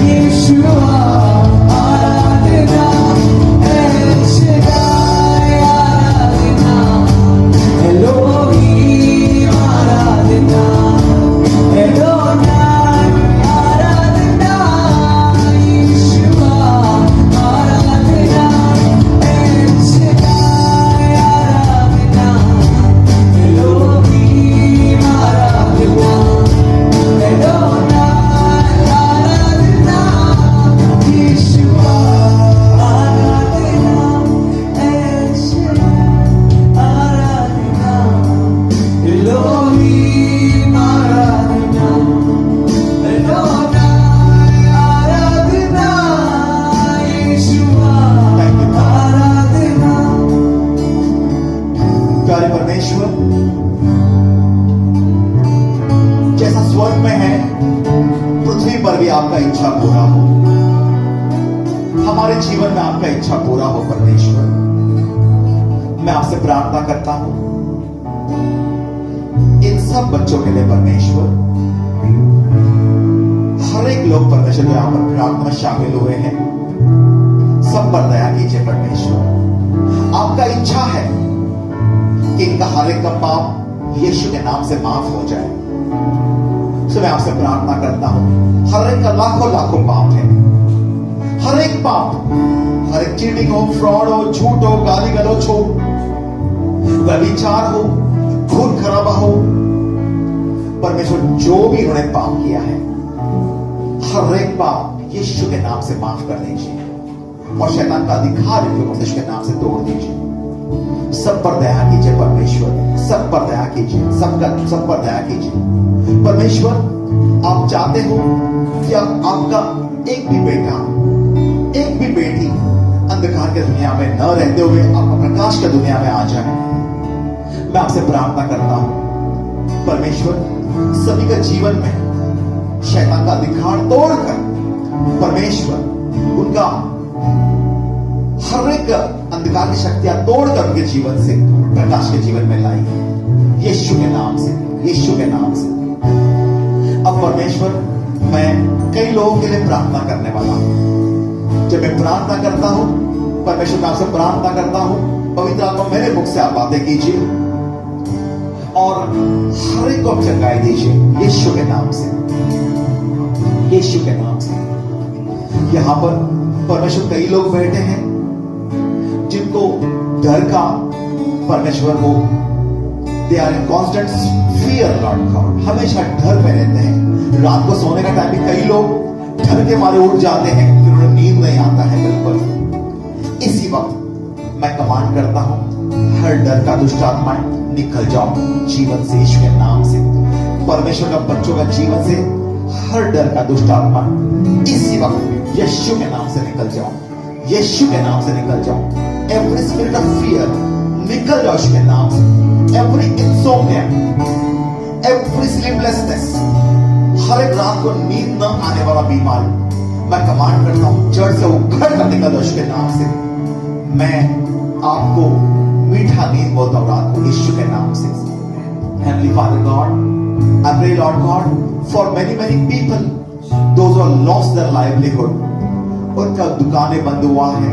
यीशुआ आराधना, एल शदाय आराधना, एलोहीम आराधना, एलोनाय आराधना, यीशुआ आराधना, एल शदाय आराधना, एलोहीम आराधना, एलोनाय आराधना, यीशुआ आराधना, एल शदाय आराधना, एलोहीम आराधना, एलोनाय आराधना, यीशुआ आराधना। प्यारे परमेश्वर, जैसा स्वर्ग में है पृथ्वी पर भी आपका इच्छा पूरा हो, हमारे जीवन में आपका इच्छा पूरा हो। परमेश्वर, मैं आपसे प्रार्थना करता हूं इन सब बच्चों के लिए। परमेश्वर, हर एक लोग परमेश्वर जो यहां पर प्रार्थना में शामिल हुए हैं, सब पर दया कीजिए। परमेश्वर, आपका इच्छा है कि इनका हर एक का पाप यीशु के नाम से माफ हो जाए। सो मैं आपसे प्रार्थना करता हूं, हर एक का लाखों लाखों पाप है, हर एक पाप, हर एक चीटिंग हो, फ्रॉड हो, झूठ हो, गाली गलौज हो, व्यभिचार हो, खून खराबा हो, परमेश्वर जो भी इन्होंने पाप किया है, हर एक पाप यीशु के नाम से माफ कर दीजिए, और शैतान का अधिकार यीशु के नाम से तोड़ दीजिए। सब पर दया कीजिए परमेश्वर, सब पर दया कीजिए, सब पर दया कीजिए। परमेश्वर, आप चाहते हो कि आपका एक भी बेटा, एक भी बेटी अंधकार के दुनिया में न रहते हुए आपका प्रकाश के दुनिया में आ जाए। मैं आपसे प्रार्थना करता हूं परमेश्वर, सभी का जीवन में शैतान का अधिकार तोड़कर परमेश्वर उनका हर एक अंधकार की शक्तियां तोड़कर उनके जीवन से प्रकाश के जीवन में लाई, यीशु के नाम से, यीशु के नाम से। परमेश्वर मैं कई लोगों के लिए प्रार्थना करने वाला हूं। जब मैं प्रार्थना करता हूं, परमेश्वर मैं आपसे प्रार्थना करता हूं, पवित्र आत्मा मेरे मुख से आप बातें कीजिए और हर एक को आप चंगाई दीजिए यीशु के नाम से, यीशु के नाम से। यहां पर परमेश्वर कई लोग बैठे हैं जिनको डर का परमेश्वर को they are in constant fear Lord God, हमेशा डर में रहते हैं। रात को सोने का टाइम भी कई लोग डर के मारे उठ जाते हैं, फिर उन्हें नींद नहीं आता है बिल्कुल। इसी वक्त मैं कमांड करता हूं, हर डर का दुष्ट आत्माएं निकल जाओ जीवन से, यीशु के नाम से। परमेश्वर का बच्चों का जीवन से हर डर का दुष्ट आत्मा इसी वक्त यीशु के नाम से निकल जाओ, यीशु के नाम से निकल जाओ। एवरी स्पिरिट ऑफ फियर निकल जाओ यीशु के नाम से। एवरी इंसोम्निया, एवरी स्लीपलेसनेस, हर एक रात को नींद न आने वाला बीमारी, मैं कमांड करता हूं जड़ से उखड़ कर निकल जाओ यीशु के नाम से। मैं आपको मीठा नींद बोलता हूं रात को यीशु के नाम से। Heavenly Father God, I pray Lord God for many people, those who have lost their livelihood. उनका दुकानें बंद हुआ है,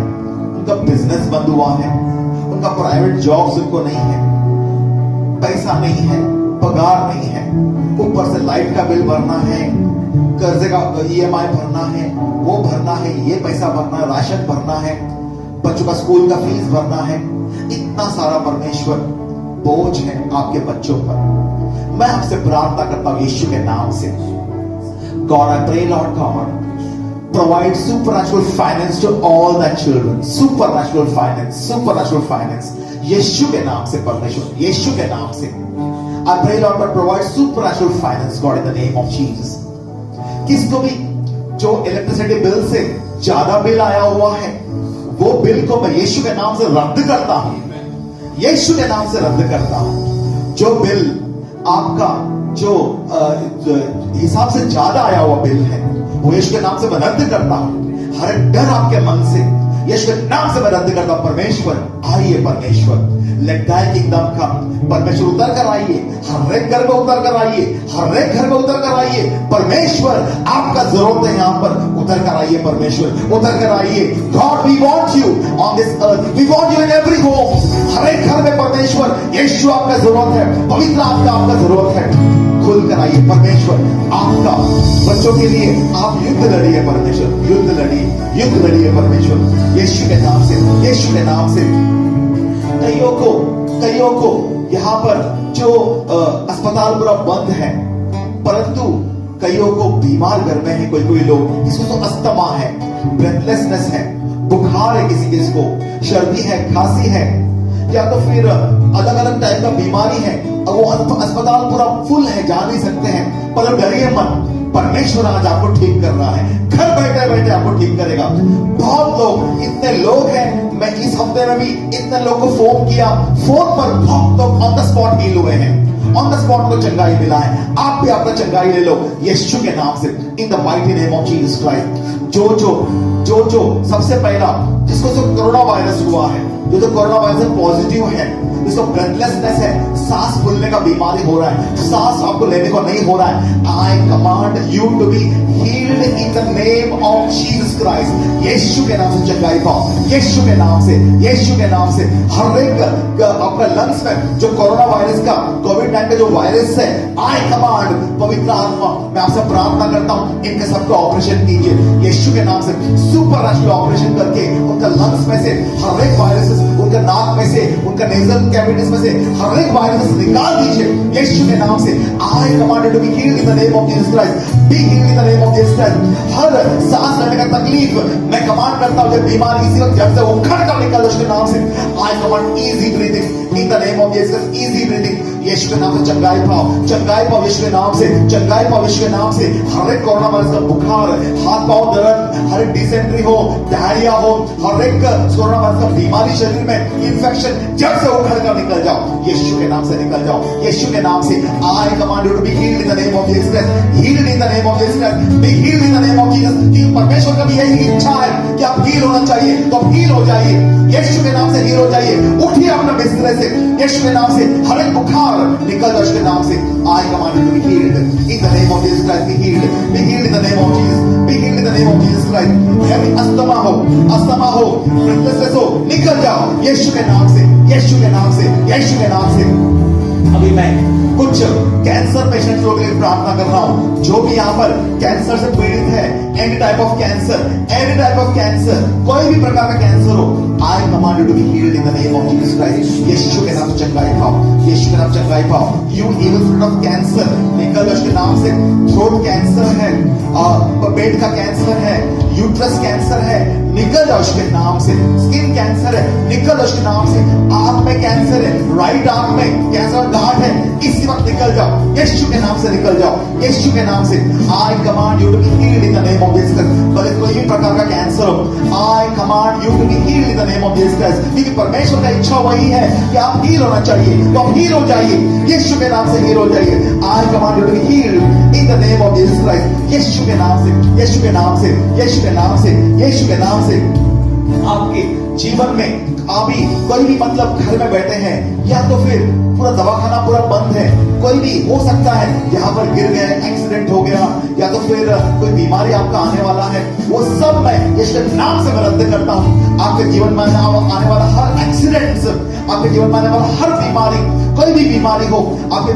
उनका बिजनेस बंद हुआ है, उनका प्राइवेट जॉब्स उनको नहीं है, पैसा नहीं है, पगार नहीं है, ऊपर से लाइट का बिल भरना है, कर्जे का EMI भरना है, वो भरना है, ये पैसा भरना है, राशन भरना है, बच्चों का स्कूल का फीस भरना है। इतना सारा परमेश्वर बोझ है आपके बच्चों पर। मैं आपसे प्रार्थना करता हूं यीशु के नाम से। God, I pray Lord God, provide supernatural finance to all the children, supernatural finance, यीशु के नाम से परमेश्वर, यीशु के नाम से। I pray Lord God, provide supernatural finance God in the name of Jesus। किसको भी जो इलेक्ट्रिसिटी बिल से ज्यादा बिल आया हुआ है, वो बिल को मैं यीशु के नाम से रद्द करता हूं, यीशु के नाम से रद्द करता हूं। जो बिल आपका जो हिसाब से ज्यादा आया हुआ बिल है, वो यीशु के नाम से मैं रद्द करता हूं। हर एक डर आपके मन से यीशु के नाम से मैं रद्द करता हूं। परमेश्वर आइए, परमेश्वर लेट दाई किंगडम कम, परमेश्वर उतर कर आइए, हर एक घर में उतर कर आइए, हर एक घर में उतर कर आइए। परमेश्वर आपका जरूरत है यहां पर, उतर कर आइए परमेश्वर, उतर कर आइए। God we want you on this earth, we want you in every home, हर एक घर में परमेश्वर यीशु आपका जरूरत है, पवित्र आत्मा आपका जरूरत है। खुल कर आइए परमेश्वर, आपका बच्चों के लिए आप युद्ध लड़िए परमेश्वर, युद्ध लड़िए परमेश्वर, यीशु के नाम से, यीशु के नाम से। कईयों को यहां पर जो अस्पताल पूरा बंद है, परंतु कईयों को बीमार घर में है, कोई लोग, किसी को तो अस्थमा है, ब्रेथलेसनेस है, बुखार है, किसी को सर्दी है, खांसी है, या तो फिर अलग अलग टाइप का बीमारी है, और वो अस्पताल पूरा फुल है, जा नहीं सकते हैं। पर डरिए मत, परमेश्वर आज आपको ठीक कर रहा है, घर बैठे बैठे आपको ठीक करेगा। बहुत लोग, इतने लोग हैं, मैं इस हफ्ते में भी इतने लोग को फोन किया, फोन पर बहुत लोग ऑन द स्पॉट हील हुए हैं, ऑन द स्पॉट को चंगाई मिला है। आप भी अपना चंगाई ले लो यीशु के नाम से, in the mighty name of Jesus Christ. जो सबसे पहला जिसको कोरोना वायरस हुआ है, जो कोरोना वायरस पॉजिटिव है, जिसको ब्रेथलेसनेस है, सांस फूलने का बीमारी हो रहा है, सांस आपको लेने को नहीं हो रहा है, I command you to be healed in the name of Jesus Christ. यीशु के नाम से चंगाई पाओ, यीशु के नाम से, यीशु के नाम से। हर एक आपका लंग्स में जो कोरोना वायरस का, कोविड-19 का जो वायरस है, आई कमांड पवित्र आत्मा, मैं आपसे प्रार्थना करता हूं, इनके सबका ऑपरेशन कीजिए यीशु के नाम से। सुपर नेचुरल ऑपरेशन करके उनका लंग्स में से हर एक वायरस, उनका नाक में से, उनका नेजल कैविटीज में से हर एक वायरस निकाल दीजिए यीशु के नाम से। I command to be healed in the name of Jesus Christ, be healed in the name of Jesus Christ. हर सांस लेने का तकलीफ मैं कमांड करता हूं, जब बीमारी इसी वक्त जड़ से उखड़ कर निकल उसके नाम से। I command easy breathing in the name of Jesus, easy breathing यीशु के नाम से। चंगाई पाओ यीशु के नाम से, चंगाई पाओ यीशु के नाम से। हर एक कोरोना वायरस का बुखार, हाथ पांव दर्द, हर एक डिसेंट्री हो, डायरिया हो, हर एक कोरोना वायरस का बीमारी शरीर में इन्फेक्शन जड़ से उखड़ कर निकल जाओ यीशु के नाम से, निकल जाओ यीशु के नाम से। I command you to be healed in the name of Jesus Christ, healed in the name of Jesus Christ, be healed in the name of Jesus. कि परमेश्वर का भी यही इच्छा है कि आप हील होना चाहिए, तो आप हील हो जाइए यीशु के नाम से, हील हो जाइए। उठिए अपने बिस्तर से यीशु के नाम से, हर एक बुखार निकल जाओ यीशु के नाम से। I command you to be healed in the name of Jesus Christ, be healed अभी अस्थमा हो, ब्रेथलेसनेस हो, निकल जाओ यीशु के नाम से, यीशु के नाम से, यीशु के नाम से। अभी मैं कुछ कैंसर पेशेंट्स लोगों के लिए प्रार्थना कर रहा हूं, जो भी यहाँ पर कैंसर से पीड़ित है, एनी टाइप ऑफ कैंसर, कोई भी प्रकार का कैंसर हो, I command you to be healed in the name of Jesus Christ. यीशु के नाम से चंगाई पाओ, यीशु के नाम से चंगाई पाओ। You evil spirit of cancer, निकल उसके नाम से। थ्रोट कैंसर है, पेट का कैंसर है, यूट्रस कैंसर है, निकल जाओ उसके नाम से। स्किन कैंसर है, निकल उसके नाम से। आंख में कैंसर है, राइट आंख में कैंसर गांठ है, इसी वक्त निकल जाओ, यीशु के नाम से निकल जाओ, यीशु के नाम से। I command you to be healed in the name of Jesus Christ. भले कोई भी प्रकार का कैंसर हो, I command you to be healed in the name of Jesus Christ. क्योंकि परमेश्वर का इच्छा वही है कि आप हील होना चाहिए, तो आप हील हो जाइए, यीशु के नाम से हील हो जाइए। I command you to be healed in the name of Jesus Christ. यीशु के नाम से, यीशु के नाम से, यीशु के नाम से, यीशु के नाम से। आपके जीवन में अभी कोई भी मतलब घर में बैठे हैं, या तो फिर पूरा दवाखाना पूरा बंद है, कोई भी हो सकता है यहाँ पर गिर गए, एक्सीडेंट हो गया, या तो फिर कोई बीमारी आपका आने वाला है, वो सब मैं यीशु के नाम से मैं रद्द करता हूँ। आपके जीवन में आने वाला हर एक्सीडेंट, आपके जीवन में आने वाला हर बीमारी, कोई भी बीमारी हो, आपके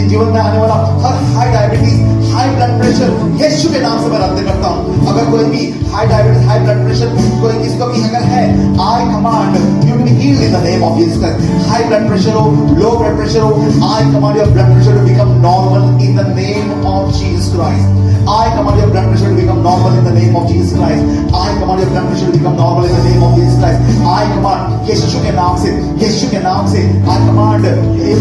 जीवन में आने वाला हर high diabetes, high blood pressure, यीशु के नाम से मैं रद्द करता हूँ। अगर कोई भी high diabetes, high blood pressure कोई किसी को भी अगर है, I command you to be healed in the name of Jesus Christ. High blood pressure हो, लो ब्लड प्रेशर हो, I command your blood pressure to become normal in the name of Jesus Christ. I command your blood pressure to become normal in the name of Jesus Christ. I command your blood pressure to become normal in the name of Jesus Christ. I command यीशु के नाम से, यीशु के नाम से। I command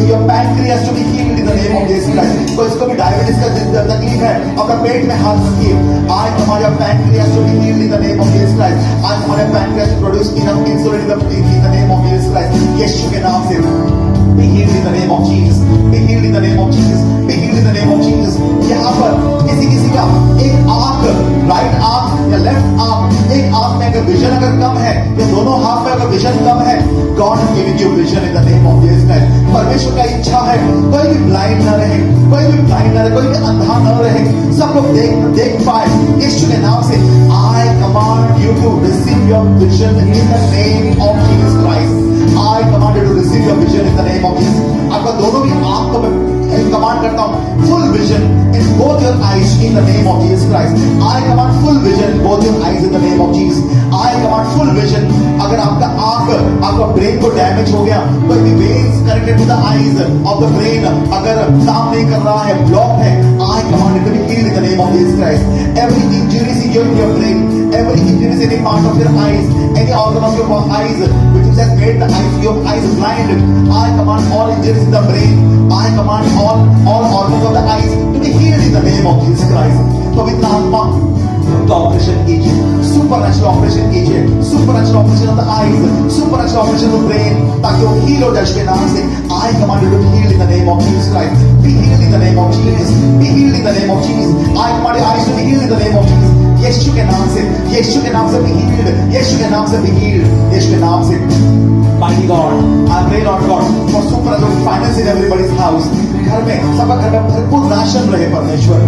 your pancreas to be healed in the name of Jesus Christ. कोई इसको भी diabetes का तकलीफ है, अपना पेट में हाथ रखिए। I command your pancreas to be healed in the name of Jesus Christ. I command your pancreas to produce enough insulin in the name of Jesus Christ. यीशु के नाम से। Be healed in the name of Jesus. Be healed in the name of Jesus. Be healed in the name of Jesus. यहाँ पर किसी का एक आंख, right आंख या लेफ्ट आंख, एक आंख में अगर विजन अगर कम है, या दोनों हाथ में अगर विजन कम है, God has given you vision in the name of Jesus Christ. परमेश्वर का इच्छा है कोई भी ब्लाइंड न रहे, कोई भी ब्लाइंड न रहे, कोई भी अंधा न रहे, सब लोग देख पाए यीशु के नाम से। I command you to receive your vision in the name of Jesus Christ. I command you to receive your vision in the name of Jesus. आपका दोनों भी आंख को मैं कमांड करता हूँ, full vision in both your eyes in the name of Jesus Christ. I command full vision in both your eyes in the name of Jesus. I command full vision. अगर आपका आंख, आपका ब्रेन को damage हो गया, कोई भी veins connected to the eyes of the brain अगर काम नहीं कर रहा है, ब्लॉक है, I command it to be healed in the name of Jesus Christ. Every injury in your brain, every injury in any part of your eyes, any organ of your eyes which has made the eyes, your eyes blind, I command all injuries in the brain, I command all organs of the eyes to be healed in the name of Jesus Christ. पवित्र आत्मा उनका operation कीजिए, supernatural operation कीजिए, supernatural operation of the eyes, supernatural operation of brain, ताकि वो heal हो जाए उसके नाम से। I command you to be healed in the name of Jesus Christ. Be healed in the name of Jesus, be healed in the name of Jesus. I command your eyes to be healed in the name of Jesus. यीशु के नाम से, यीशु के नाम से be healed, यीशु के नाम से बी हील्ड, यीशु के नाम से। Mighty God, I pray Lord God for supernatural finance in everybody's house. घर में, सबका घर में भरपूर राशन रहे परमेश्वर,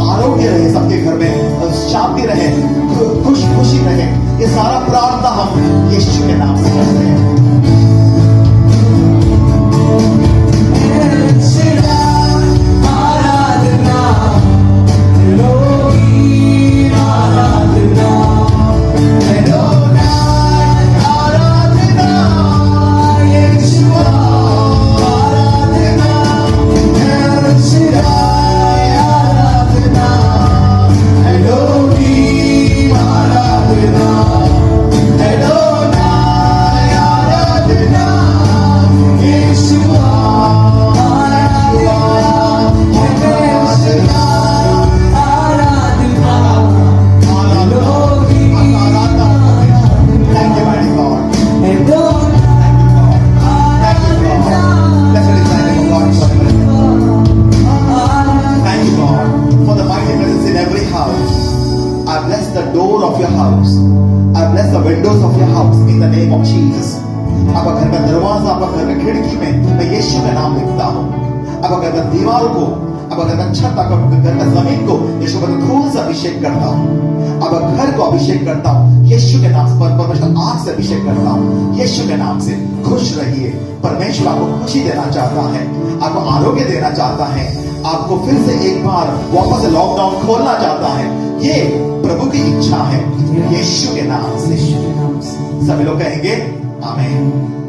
आरोग्य रहे सबके घर में, शांति रहे, खुशी रहे। ये सारा प्रार्थना हम यीशु के नाम से करते हैं। अब अगर मैं छत तक घर का जमीन को यीशु पर खून से अभिषेक करता हूं, अब घर को अभिषेक करता हूं यीशु के नाम से, परमेश्वर आंख से अभिषेक करता हूं यीशु के नाम से। खुश रहिए, परमेश्वर आपको खुशी देना चाहता है, आपको आरोग्य देना चाहता है, आपको फिर से एक बार वापस लॉकडाउन खोलना चाहता है। ये प्रभु की इच्छा है, यीशु के नाम से। यीशु के नाम से सभी लोग कहेंगे आमीन।